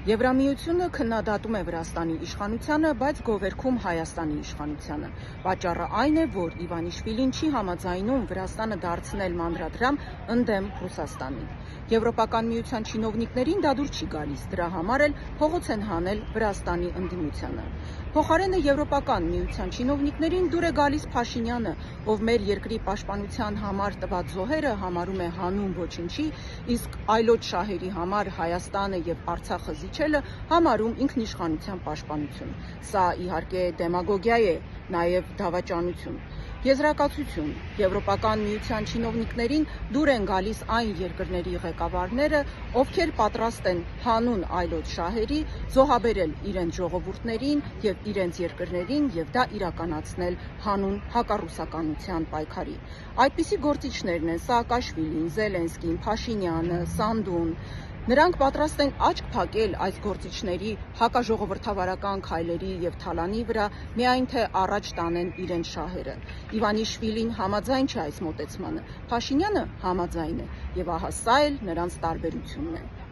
Եվրամիությունը քննադատում է Վրաստանի իշխանությանը, բայց գովերգում Հայաստանի իշխանությանը։ Պատճառը այն է, որ Իվանիշվիլին չի համաձայնում Վրաստանը դարձնել մանրադրամ ընդդեմ Ռուսաստանի։ Եվրոպական միության չինովնիկներին դա դուր չի գալիս, դրա համար էլ փողոց են հանել Վրաստանի ընդդիմությանը։ Փոխարենը Եվրոպական միության չինովնիկներին դուր է գալիս Փաշինյանը, ով մեր երկրի պաշտպանության համար տված զոհերը համարում է հանուն ոչնչի, իսկ այլոց շահերի համար Հայաստանը եւ Արցախը զիջելը համարում ինքնիշխանության պաշտպանություն։ Սա իհարկե դեմագոգիա է, նաեւ դավաճանություն։ Եզրակացություն. Եվրոպական միության չինովնիկներին դուր են գալիս այն երկրների ղեկավարները, ովքեր պատրաստ են հանուն այլոց շահերի զոհաբերել իրենց ժողովուրդներին եւ իրենց երկրներին եւ դա իրականացնել հանուն հակառուսականության պայքարի։ Այդպիսի գործիչներն են Սաակաշվիլին, Զելենսկին, Փաշինյանը, Սանդուն։ Նրանք պատրաստ են աչք փակել այս գործիչների հակաժողովրդավարական քայլերի եւ թալանի վրա, միայն թե առաջ տանեն իրենց շահերը։ Իվանիշվիլին համաձայն չէ այս մոտեցմանը, Փաշինյանը համաձայն է, եւ ահա սա էլ նրանց տարբերությունն է։